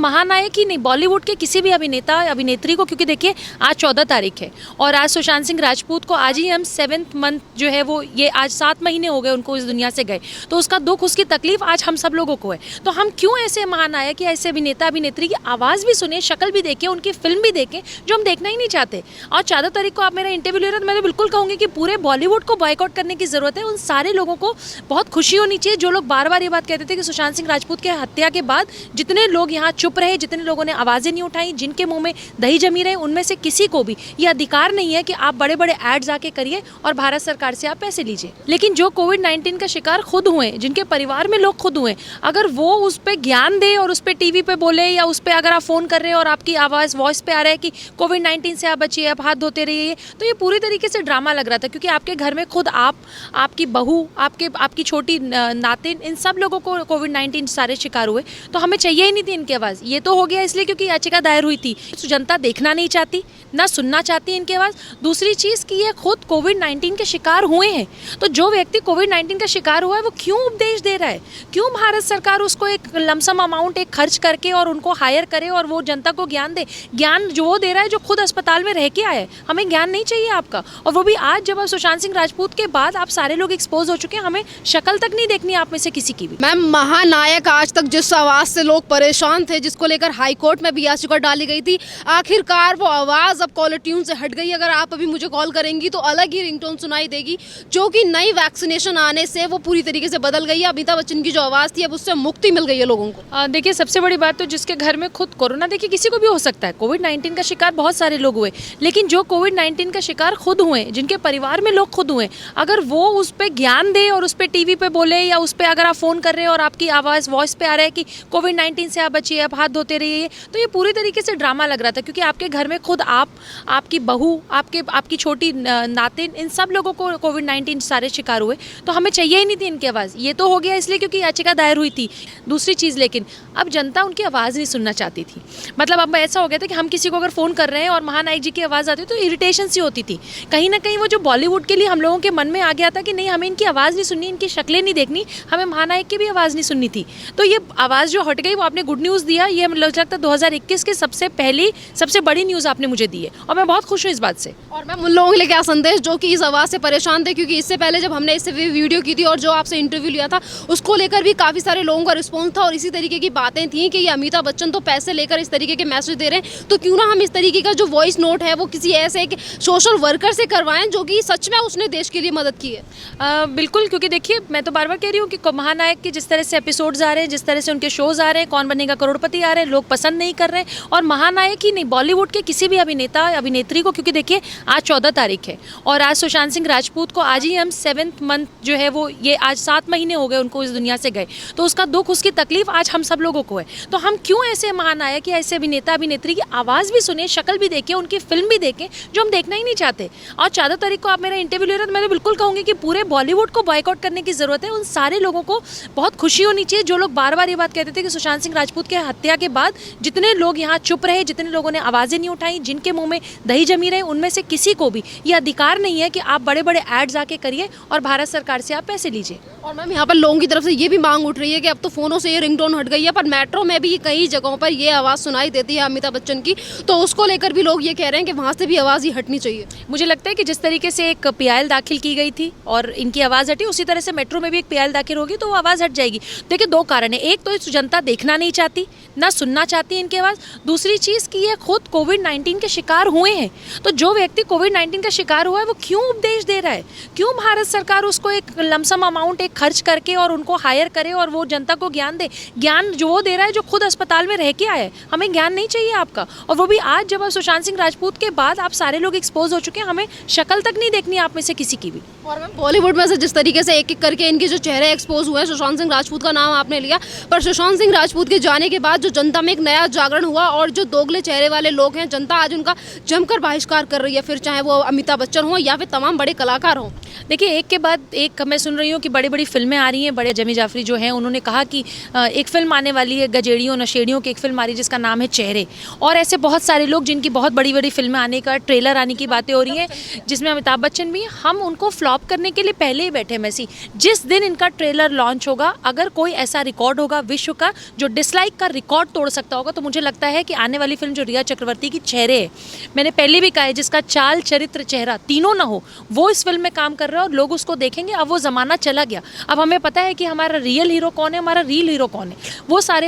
महानायक ही नहीं, बॉलीवुड के किसी भी अभिनेता अभिनेत्री को, क्योंकि देखिए आज 14 तारीख है और आज सुशांत सिंह राजपूत को आज ही हम 7th मंथ जो है वो ये आज 7 महीने हो गए उनको इस दुनिया से गए, तो उसका दुख उसकी तकलीफ आज हम सब लोगों को है। तो हम क्यों ऐसे महानायक या ऐसे अभिनेता अभिनेत्री की आवाज़ भी सुने, शक्ल भी देखें, उनकी फिल्म भी देखें जो हम देखना ही नहीं चाहते। और 14 तारीख को आप मेरा इंटरव्यू ले रहे हो तो मैं तो बिल्कुल कहूँगी कि पूरे बॉलीवुड को बॉयकॉट करने की ज़रूरत है। उन सारे लोगों को बहुत खुशी होनी चाहिए जो लोग बार बार ये बात कहते थे कि सुशांत सिंह राजपूत की हत्या के बाद जितने लोग यहाँ चुप रहे, जितने लोगों ने आवाज़ें नहीं उठाई, जिनके मुंह में दही जमी रहे, उनमें से किसी को भी ये अधिकार नहीं है कि आप बड़े बड़े एड्स आके करिए और भारत सरकार से आप पैसे लीजिए। लेकिन जो कोविड-19 का शिकार खुद हुए, जिनके परिवार में लोग खुद हुए, अगर वो उस पर ज्ञान दे और उस पर टीवी पे बोले या उस पर अगर आप फ़ोन कर रहे हैं और आपकी आवाज़ वॉइस पे आ रहा है कि कोविड-19 से आप बचिए, आप हाथ धोते रहिए, तो ये पूरी तरीके से ड्रामा लग रहा था। क्योंकि आपके घर में खुद आपकी बहू, आपकी छोटी नातिन, इन सब लोगों को कोविड-19 सारे शिकार हुए, तो हमें चाहिए ही नहीं थी इनकी आवाज़। ये तो हो गया इसलिए क्योंकि याचिका दायर हुई थी, जनता देखना नहीं चाहती, ना सुनना चाहती इनकी आवाज़। दूसरी चीज़ कि ये खुद कोविड-19 के शिकार हुए हैं, तो जो व्यक्ति कोविड-19 का शिकार हुआ है वो क्यों उपदेश दे रहा है? क्यों भारत सरकार उसको एक लमसम अमाउंट एक खर्च करके और उनको हायर करे और वो जनता को ज्ञान दे? ज्ञान जो वो दे रहा है जो खुद अस्पताल में रह के आए। हमें ज्ञान नहीं चाहिए आपका, और वो भी आज जब आप सुशांत सिंह राजपूत के बाद आप सारे लोग एक्सपोज हो चुके हैं, हमें शक्ल तक नहीं देखनी आप में से किसी की भी। मैम, महानायक आज तक जिस आवाज़ से लोग परेशान थे, जिसको लेकर हाई कोर्ट में भी याचिका डाली गई थी, आखिरकार वो आवाज़ अब कॉलर ट्यून से हट गई। अगर आप अभी मुझे कॉल करेंगी तो अलग ही रिंगटोन सुनाई देगी, जो कि नई वैक्सीनेशन आने से वो पूरी तरीके से बदल गई है। अमिताभ बच्चन की जो आवाज़ थी अब उससे मुक्ति मिल गई है लोगों को। देखिए, सबसे बड़ी बात तो जिसके घर में खुद कोरोना, देखिए किसी को भी हो सकता है, कोविड-19 का शिकार बहुत सारे लोग हुए, लेकिन जो कोविड-19 का शिकार खुद हुए, जिनके परिवार में लोग खुद हुए, अगर वो उस पर ज्ञान दे और उस पर टीवी पे बोले या उस पर अगर आप फ़ोन कर रहे हैं और आपकी आवाज़ वॉइस पे आ रहा है कि कोविड-19 से आप बचिए, आप हाथ धोते रहिए, तो ये पूरी तरीके से ड्रामा लग रहा था। क्योंकि आपके घर में खुद आपकी बहू, आपकी छोटी नातिन, इन सब लोगों को कोविड-19 सारे शिकार हुए, तो हमें चाहिए ही नहीं थी इनकी आवाज़। ये तो हो गया इसलिए क्योंकि याचिका दायर हुई थी। दूसरी चीज़, लेकिन अब जनता उनकी आवाज़ नहीं सुनना चाहती थी। मतलब अब ऐसा हो गया था कि हम किसी को अगर फ़ोन कर रहे हैं और महानायक जी की आवाज़ आती तो इरिटेशन सी होती थी। कहीं ना कहीं वो जो बॉलीवुड के लिए हम लोगों के मन में आ गया था कि नहीं, हमें इनकी आवाज़ नहीं सुननी, इनकी शक्लें नहीं देखनी, हमें महानायक की भी आवाज़ नहीं सुननी थी। तो ये आवाज़ जो हट गई, वो आपने गुड न्यूज़ दिया। ये मुझे लगता है 2021 के सबसे बड़ी न्यूज़ आपने मुझे दी है और मैं बहुत खुश हूँ इस बात से। और मैं उन लोगों के लिए क्या संदेश जो कि इस आवाज़ से परेशान थे, क्योंकि इससे पहले जब हमने इससे वीडियो की थी और जो आपसे इंटरव्यू लिया था उसको लेकर भी काफ़ी सारे लोगों का रिस्पॉन्स था और इसी तरीके की बातें थी कि ये अमिताभ बच्चन तो पैसे लेकर इस तरीके के मैसेज दे रहे हैं, तो क्यों ना हम इस तरीके का जो वॉइस नोट है वो किसी ऐसे एक सोशल वर्कर से करवाएं जो कि सच में उसने देश के लिए मदद की है। बिल्कुल, क्योंकि देखिए मैं तो बार बार कह रही हूँ कि महानायक के जिस तरह से एपिसोड्स आ रहे हैं, जिस तरह से उनके शोज़ आ रहे हैं, कौन बनेगा करोड़पति आ रहे हैं, लोग पसंद नहीं कर रहे हैं। और महानायक ही नहीं, बॉलीवुड के किसी भी अभिनेता अभिनेत्री को, क्योंकि देखिए आज 14 तारीख है और आज सुशांत सिंह राजपूत को आज ही हम 7th मंथ जो है वो ये आज 7 महीने हो गए उनको इस दुनिया से गए, तो उसका दुख उसकी तकलीफ आज हम सब लोगों को है। तो हम क्यों ऐसे महानायक या ऐसे अभिनेता अभिनेत्री की आवाज़ भी सुने, शक्ल भी देखें, उनकी फिल्म भी देखें जो हम देखना ही नहीं चाहते। और 14 तारीख को आप मेरा इंटरव्यू ले रहे हो तो मैं तो बिल्कुल कहूँगी कि पूरे बॉलीवुड को बॉयकॉट करने की ज़रूरत है। उन सारे लोगों को बहुत खुशी होनी चाहिए जो लोग बार बार ये बात कहते थे कि सुशांत सिंह राजपूत की हत्या के बाद जितने लोग यहाँ चुप रहे, जितने लोगों ने आवाज़ें नहीं उठाई, जिनके मुंह में दही जमी रहे, उनमें से किसी को भी ये अधिकार नहीं है कि आप बड़े बड़े एड्स आके करिए और भारत सरकार से आप पैसे लीजिए। और मैम, यहाँ पर लोगों की तरफ से ये भी मांग उठ रही है कि अब तो फ़ोनों से ये रिंगटोन हट गई है, पर मेट्रो में भी कई जगहों पर ये आवाज़ सुनाई देती है अमिताभ बच्चन की, तो उसको लेकर भी लोग ये कह रहे हैं कि वहाँ से भी आवाज़ ही हटनी चाहिए। मुझे लगता है कि जिस तरीके से एक पीआईएल दाखिल की गई थी और इनकी आवाज़ हटी, उसी तरह से मेट्रो में भी एक पीआईएल दाखिल होगी तो वो आवाज़ हट जाएगी। देखिए, 2 कारण है, एक तो जनता देखना नहीं चाहती, ना सुनना चाहती इनकी आवाज़। दूसरी चीज़ कि ये खुद कोविड-19 के शिकार हुए हैं, तो जो व्यक्ति कोविड-19 का शिकार हुआ है वो क्यों उपदेश दे रहा है? क्यों भारत सरकार उसको एक लमसम अमाउंट एक खर्च करके और उनको हायर करे और वो जनता को ज्ञान दे? ज्ञान जो वो दे रहा है जो खुद अस्पताल में रह के आए। हमें ज्ञान नहीं चाहिए आपका, और वो भी आज जब आप सुशांत सिंह राजपूत के बाद आप सारे लोग एक्सपोज हो चुके हैं, हमें शक्ल तक नहीं देखनी आप में से किसी की भी। और मैम, बॉलीवुड में से जिस तरीके से एक एक करके इनके जो चेहरे एक्सपोज हुए हैं, सुशांत सिंह राजपूत का नाम आपने लिया, पर सुशांत सिंह राजपूत के जाने के बाद जो जनता में एक नया जागरण हुआ और जो दोगले चेहरे वाले लोग हैं, जनता आज उनका जमकर बहिष्कार कर रही है, फिर चाहे वो अमिताभ बच्चन हो या फिर तमाम बड़े कलाकार हों। देखिए, एक के बाद एक मैं सुन रही हूँ कि बड़ी बड़ी बड़ी फिल्में आ रही हैं। बड़े जमी जाफरी जो हैं उन्होंने कहा कि एक फिल्म आने वाली है, गजेड़ियों नशेड़ियों की एक फिल्म आ रही है जिसका नाम है चेहरे, और ऐसे बहुत सारे लोग जिनकी बहुत बड़ी बड़ी फिल्में आने का, ट्रेलर आने की बातें हो रही हैं, जिसमें अमिताभ बच्चन भी। हम उनको फ्लॉप करने के लिए पहले ही बैठे मैसी। जिस दिन इनका ट्रेलर लॉन्च होगा, अगर कोई ऐसा रिकॉर्ड होगा विश्व का जो डिसलाइक का रिकॉर्ड तोड़ सकता होगा, तो मुझे लगता है कि आने वाली फिल्म जो रिया चक्रवर्ती की चेहरे है, मैंने पहले भी कहा है, जिसका चाल चरित्र चेहरा तीनों ना हो, वो इस फिल्म में काम कर रहा है और लोग उसको देखेंगे। अब वो ज़माना चला गया, अब हमें पता है कि हमारा रियल हीरो कौन है, हमारा रियल हीरो कौन है।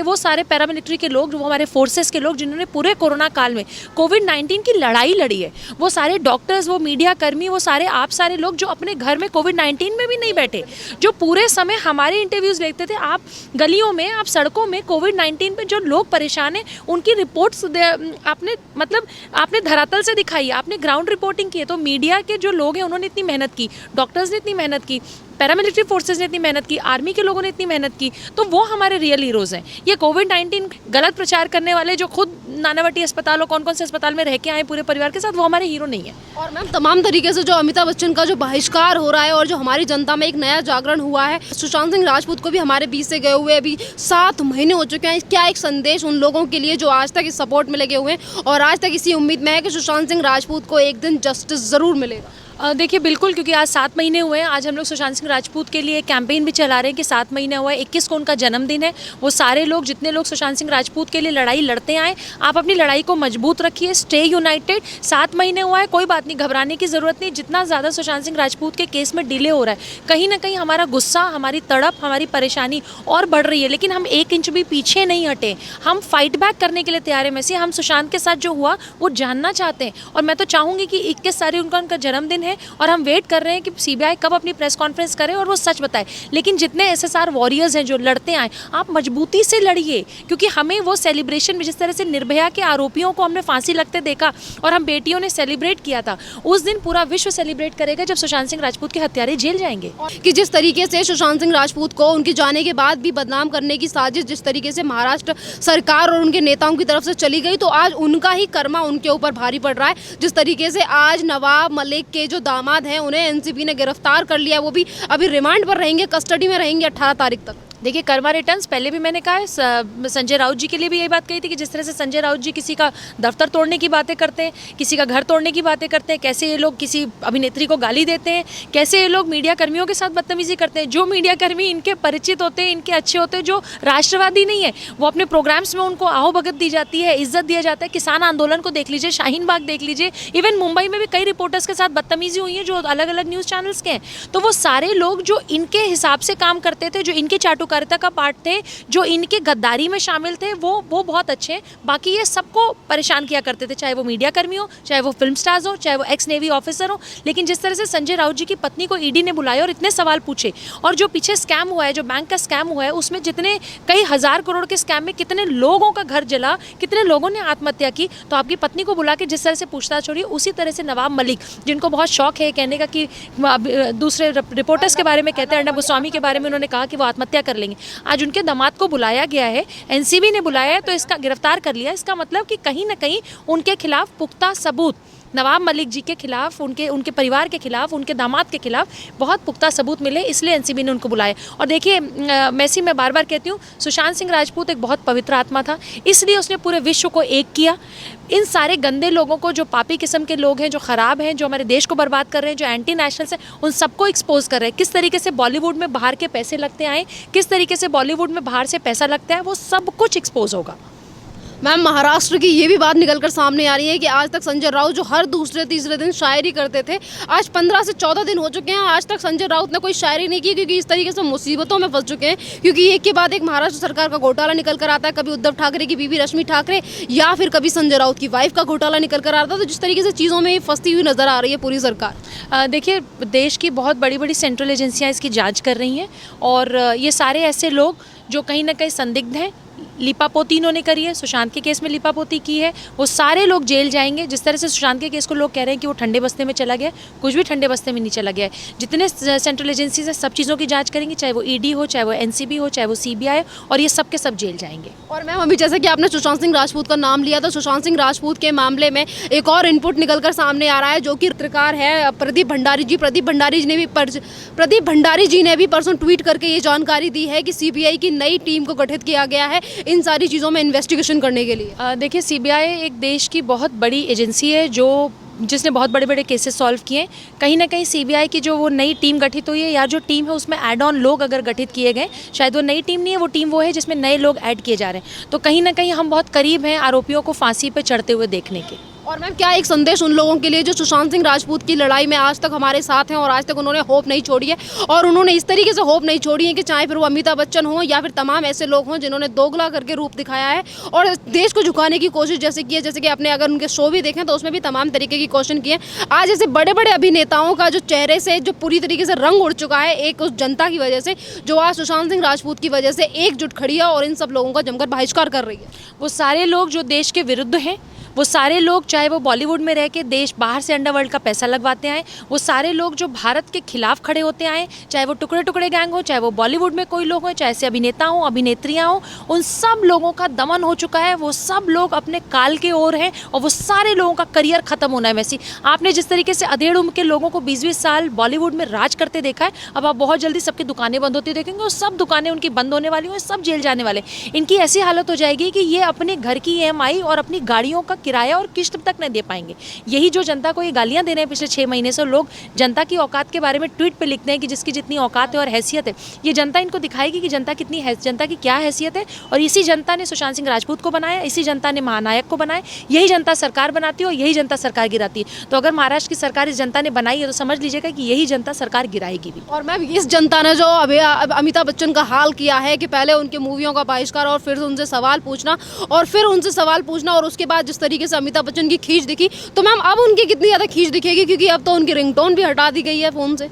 वो सारे पैरामिलिट्री के लोग, वो हमारे फोर्सेस के लोग जिन्होंने पूरे कोरोना काल में कोविड-19 की लड़ाई लड़ी है, वो सारे डॉक्टर्स, वो मीडिया कर्मी, वो सारे आप सारे लोग जो अपने घर में कोविड-19 में भी नहीं बैठे, जो पूरे समय हमारे इंटरव्यूज़ लेते थे। आप गलियों में, आप सड़कों में कोविड-19 पे जो लोग परेशान हैं, उनकी रिपोर्ट्स आपने धरातल से दिखाई, आपने ग्राउंड रिपोर्टिंग की है। तो मीडिया के जो लोग हैं उन्होंने इतनी मेहनत की, डॉक्टर्स ने इतनी मेहनत की, पैरामिलिट्री फोर्सेस ने इतनी मेहनत की, आर्मी के लोगों ने इतनी मेहनत की, तो वो हमारे रियल हीरोज़ हैं। ये कोविड-19 गलत प्रचार करने वाले जो खुद नानावटी अस्पताल और कौन कौन से अस्पताल में रह के आए पूरे परिवार के साथ, वो हमारे हीरो नहीं है। और मैम तमाम तरीके से जो अमिताभ बच्चन का जो बहिष्कार हो रहा है और जो हमारी जनता में एक नया जागरण हुआ है, सुशांत सिंह राजपूत को भी हमारे बीच से गए हुए अभी 7 महीने हो चुके हैं। क्या एक संदेश उन लोगों के लिए जो आज तक इस सपोर्ट में लगे हुए हैं और आज तक इसी उम्मीद में है कि सुशांत सिंह राजपूत को एक दिन जस्टिस ज़रूर मिलेगा? देखिए बिल्कुल, क्योंकि आज 7 महीने हुए हैं। आज हम लोग सुशांत सिंह राजपूत के लिए कैंपेन भी चला रहे हैं कि 7 महीने हुआ है, 21 को उनका जन्मदिन है। वो सारे लोग, जितने लोग सुशांत सिंह राजपूत के लिए लड़ाई लड़ते आए, आप अपनी लड़ाई को मजबूत रखिए, स्टे यूनाइटेड। 7 महीने हुआ है, कोई बात नहीं, घबराने की ज़रूरत नहीं। जितना ज़्यादा सुशांत सिंह राजपूत के केस में डिले हो रहा है, कहीं ना कहीं हमारा गुस्सा, हमारी तड़प, हमारी परेशानी और बढ़ रही है, लेकिन हम 1 इंच भी पीछे नहीं हटे। हम फाइट बैक करने के लिए तैयार है मैसी। हम सुशांत के साथ जो हुआ वो जानना चाहते हैं, और मैं तो चाहूँगी कि 21 तारीख उनका जन्मदिन है और हम वेट कर रहे हैं कि सीबीआई कब अपनी प्रेस कॉन्फ्रेंस करे और वो सच बताए। लेकिन जितने एसएसआर वॉरियर्स हैं जो लड़ते आए, आप मजबूती से लड़िए, क्योंकि हमें वो सेलिब्रेशन में, जिस तरह से निर्भया के आरोपियों को हमने फांसी लगते देखा और हम बेटियों ने सेलिब्रेट किया था, उस दिन पूरा विश्व सेलिब्रेट करेगा जब सुशांत सिंह राजपूत के हत्यारे जेल जाएंगे। कि जिस तरीके से सुशांत सिंह राजपूत को उनके जाने के बाद भी बदनाम करने की साजिश जिस तरीके से महाराष्ट्र सरकार और उनके नेताओं की तरफ से चली गई, तो आज उनका ही कर्मा उनके ऊपर भारी पड़ रहा है। जिस तरीके से आज नवाब मलिक के जो दामाद हैं उन्हें एनसीबी ने गिरफ्तार कर लिया, वो भी अभी रिमांड पर रहेंगे, कस्टडी में रहेंगे 18 तारीख तक। देखिए, कर्मा रिटर्न्स पहले भी मैंने कहा है, संजय राउत जी के लिए भी यही बात कही थी कि जिस तरह से संजय राउत जी किसी का दफ्तर तोड़ने की बातें करते हैं, किसी का घर तोड़ने की बातें करते हैं, कैसे ये लोग किसी अभिनेत्री को गाली देते हैं, कैसे ये लोग मीडिया कर्मियों के साथ बदतमीजी करते हैं। जो मीडिया कर्मी इनके परिचित होते हैं, इनके अच्छे होते हैं, जो राष्ट्रवादी नहीं है, वो अपने प्रोग्राम्स में उनको आओ भगत दी जाती है, इज्जत दिया जाता है। किसान आंदोलन को देख लीजिए, शाहीन बाग देख लीजिए, इवन मुंबई में भी कई रिपोर्टर्स के साथ बदतमीजी हुई है जो अलग अलग न्यूज़ चैनल्स के हैं। तो वो सारे लोग जो इनके हिसाब से काम करते थे, जो इनकी चाटुकारिता का पार्ट थे, जो इनके गद्दारी में शामिल थे, वो बहुत अच्छे हैं। बाकी ये सबको परेशान किया करते थे, चाहे वो मीडिया कर्मी हो, चाहे वो फिल्म स्टार्स हो, चाहे वो एक्स नेवी ऑफिसर हो। लेकिन जिस तरह से संजय राउत जी की पत्नी को ईडी ने बुलाया और इतने सवाल पूछे, और जो पीछे स्कैम हुआ है, जो बैंक का स्कैम हुआ है, उसमें जितने कई हज़ार करोड़ के स्कैम में कितने लोगों का घर जला, कितने लोगों ने आत्महत्या की, तो आपकी पत्नी को बुला के जिस तरह से पूछताछ हो रही है, उसी तरह से नवाब मलिक, जिनको बहुत शौक है कहने का कि दूसरे रिपोर्टर्स के बारे में कहते हैं, अर्नब गोस्वामी के बारे में उन्होंने कहा कि वो आत्महत्या कर लेंगे, आज उनके दामाद को बुलाया गया है, एनसीबी ने बुलाया है, तो इसका गिरफ्तार कर लिया। इसका मतलब कि कहीं ना कहीं उनके खिलाफ पुख्ता सबूत, नवाब मलिक जी के खिलाफ, उनके परिवार के खिलाफ, उनके दामाद के खिलाफ बहुत पुख्ता सबूत मिले, इसलिए एनसीबी ने उनको बुलाया। और देखिए मैसी, मैं बार बार कहती हूँ, सुशांत सिंह राजपूत एक बहुत पवित्र आत्मा था, इसलिए उसने पूरे विश्व को एक किया। इन सारे गंदे लोगों को, जो पापी किस्म के लोग हैं, जो ख़राब हैं, जो हमारे देश को बर्बाद कर रहे हैं, जो एंटी नेशनल्स हैं, उन सबको एक्सपोज कर रहे हैं। किस तरीके से बॉलीवुड में बाहर के पैसे लगते आए, किस तरीके से बॉलीवुड में बाहर से पैसा लगता है, वो सब कुछ एक्सपोज होगा। मैम, महाराष्ट्र की ये भी बात निकल कर सामने आ रही है कि आज तक संजय राउत जो हर दूसरे तीसरे दिन शायरी करते थे, आज 15 से 14 दिन हो चुके हैं, आज तक संजय राउत ने कोई शायरी नहीं की, क्योंकि इस तरीके से मुसीबतों में फंस चुके हैं। क्योंकि एक के बाद एक महाराष्ट्र सरकार का घोटाला निकल कर आता है, कभी उद्धव ठाकरे की बीवी रश्मि ठाकरे या फिर कभी संजय राउत की वाइफ का घोटाला निकल कर आता है। तो जिस तरीके से चीज़ों में फंसती हुई नजर आ रही है पूरी सरकार। देखिए, देश की बहुत बड़ी बड़ी सेंट्रल एजेंसियाँ इसकी जाँच कर रही हैं, और ये सारे ऐसे लोग जो कहीं ना कहीं संदिग्ध हैं, लीपापोती इन्होंने करी है, सुशांत के केस में लीपापोती की है, वो सारे लोग जेल जाएंगे। जिस तरह से सुशांत के केस को लोग कह रहे हैं कि वो ठंडे बस्ते में चला गया, कुछ भी ठंडे बस्ते में नहीं चला गया है। जितने सेंट्रल एजेंसीज है सब चीज़ों की जांच करेंगी, चाहे वो ईडी हो, चाहे वो एनसीबी हो, चाहे वो सीबीआई, और ये सब के सब जेल जाएंगे। और मैम अभी जैसे कि आपने सुशांत सिंह राजपूत का नाम लिया, तो सुशांत सिंह राजपूत के मामले में एक और इनपुट निकलकर सामने आ रहा है, जो कि पत्रकार है प्रदीप भंडारी जी। प्रदीप भंडारी जी ने भी परसों ट्वीट करके ये जानकारी दी है कि सीबीआई की नई टीम को गठित किया गया है इन सारी चीज़ों में इन्वेस्टिगेशन करने के लिए। देखिए, सीबीआई एक देश की बहुत बड़ी एजेंसी है जिसने बहुत बड़े बड़े केसेस सॉल्व किए। कहीं ना कहीं सीबीआई की जो वो नई टीम गठित हुई है, या जो टीम है उसमें ऐड ऑन लोग अगर गठित किए गए, शायद वो नई टीम नहीं है, वो टीम वो है जिसमें नए लोग ऐड किए जा रहे हैं। तो कहीं ना कहीं हम बहुत करीब हैं आरोपियों को फांसी पे चढ़ते हुए देखने के। और मैम क्या एक संदेश उन लोगों के लिए जो सुशांत सिंह राजपूत की लड़ाई में आज तक हमारे साथ हैं और आज तक उन्होंने होप नहीं छोड़ी है, और उन्होंने इस तरीके से होप नहीं छोड़ी है कि चाहे फिर वो अमिताभ बच्चन हो या फिर तमाम ऐसे लोग हों जिन्होंने दोगला करके रूप दिखाया है और देश को झुकाने की कोशिश जैसे की है, जैसे कि आपने अगर उनके शो भी देखें तो उसमें भी तमाम तरीके की क्वेश्चन किए। आज ऐसे बड़े बड़े अभिनेताओं का जो चेहरे से जो पूरी तरीके से रंग उड़ चुका है एक उस जनता की वजह से, जो आज सुशांत सिंह राजपूत की वजह से एकजुट खड़ी है और इन सब लोगों का जमकर बहिष्कार कर रही है। वो सारे लोग जो देश के विरुद्ध हैं, वो सारे लोग चाहे वो बॉलीवुड में रह के देश बाहर से अंडरवर्ल्ड का पैसा लगवाते आए, वो सारे लोग जो भारत के खिलाफ खड़े होते आए, चाहे वो टुकड़े टुकड़े गैंग हो, चाहे वो बॉलीवुड में कोई लोग हो, चाहे से अभिनेता हो, अभिनेत्रियां हो, उन सब लोगों का दमन हो चुका है। वो सब लोग अपने काल के ओर हैं और वो सारे लोगों का करियर खत्म होना है। वैसे आपने जिस तरीके से अधेड़ उम्र के लोगों को 20-20 साल बॉलीवुड में राज करते देखा है, अब आप बहुत जल्दी सबकी दुकानें बंद होती देखेंगे और सब दुकानें उनकी बंद होने वाली हैं, सब जेल जाने वाले। इनकी ऐसी हालत हो जाएगी कि ये अपने घर की EMI और अपनी गाड़ियों का किराया और किस्त तक नहीं दे पाएंगे। यही जो जनता को ये गालियां दे रहे हैं पिछले 6 महीने से, लोग जनता की औकात के बारे में ट्वीट पे लिखते हैं कि जिसकी जितनी औकात है और हैसियत है, ये जनता इनको दिखाएगी कि जनता की क्या हैसियत है। और इसी जनता ने सुशांत सिंह राजपूत को बनाया, इसी जनता ने महानायक को बनाया, यही जनता सरकार बनाती है और यही जनता सरकार गिराती है। तो अगर महाराष्ट्र की सरकार इस जनता ने बनाई है तो समझ लीजिएगा कि यही जनता सरकार गिराएगी भी। और मैम इस जनता ने जो अमिताभ बच्चन का हाल किया है कि पहले उनके मूवियों का बहिष्कार और फिर उनसे सवाल पूछना और उसके बाद जिस तरीके से अमिताभ बच्चन की खींच दिखी, तो मैम अब उनकी कितनी ज़्यादा खींच दिखेगी, क्योंकि अब तो उनकी रिंगटोन भी हटा दी गई है फ़ोन से।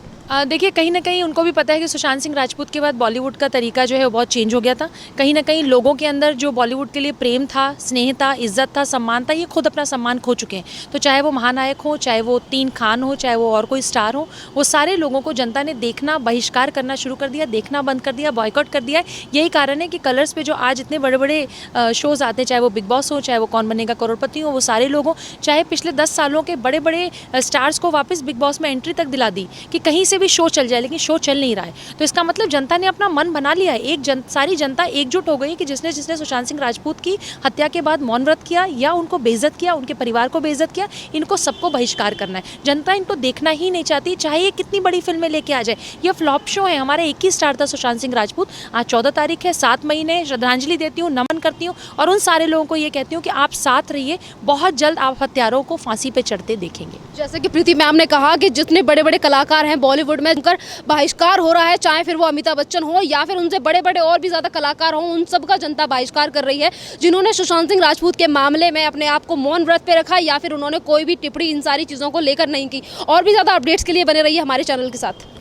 देखिए, कहीं ना कहीं उनको भी पता है कि सुशांत सिंह राजपूत के बाद बॉलीवुड का तरीका जो है वो बहुत चेंज हो गया था। कहीं ना कहीं लोगों के अंदर जो बॉलीवुड के लिए प्रेम था, स्नेह था, इज्जत था, सम्मान था, ये खुद अपना सम्मान खो चुके हैं। तो चाहे वो महानायक हो, चाहे वो 3 खान हो, चाहे वो और कोई स्टार हो, वो सारे लोगों को जनता ने देखना बहिष्कार करना शुरू कर दिया, देखना बंद कर दिया, बॉयकॉट कर दिया। यही कारण है कि कलर्स पे जो आज इतने बड़े बड़े शोज़ आते हैं, चाहे वो बिग बॉस हो, चाहे वो कौन बनेगा करोड़पति हो, वो सारे लोग हों, चाहे पिछले 10 सालों के बड़े बड़े स्टार्स को वापस बिग बॉस में एंट्री तक दिला दी कि कहीं से भी शो चल जाए, लेकिन शो चल नहीं रहा है। तो इसका मतलब जनता ने अपना मन बना लिया है। सारी जनता एकजुट हो गई कि जिसने सुशांत सिंह राजपूत की हत्या के बाद मौन व्रत किया या उनको बेइज्जत किया, उनके परिवार को बेइज्जत किया, इनको सबको बहिष्कार करना है। जनता इनको देखना ही नहीं चाहती, चाहे ये कितनी बड़ी फिल्में लेके आ जाए। ये फ्लॉप शो है। हमारा एक ही स्टार था सुशांत सिंह राजपूत। आज 14 तारीख है, 7 महीने श्रद्धांजलि देती हूँ, नमन करती हूँ और उन सारे लोगों को ये कहती हूँ कि आप साथ रहिए, बहुत जल्द आप हत्यारों को फांसी पे चढ़ते देखेंगे। जैसे कि प्रीति मैम ने कहा कि जितने बड़े बड़े कलाकार हैं बॉलीवुड में, उनका बहिष्कार हो रहा है, चाहे फिर वो अमिताभ बच्चन हो या फिर उनसे बड़े बड़े और भी ज़्यादा कलाकार हों, उन सब का जनता बहिष्कार कर रही है जिन्होंने सुशांत सिंह राजपूत के मामले में अपने आप को मौन व्रत पे रखा या फिर उन्होंने कोई भी टिप्पणी इन सारी चीज़ों को लेकर नहीं की। और भी ज़्यादा अपडेट्स के लिए बने रहिए हमारे चैनल के साथ।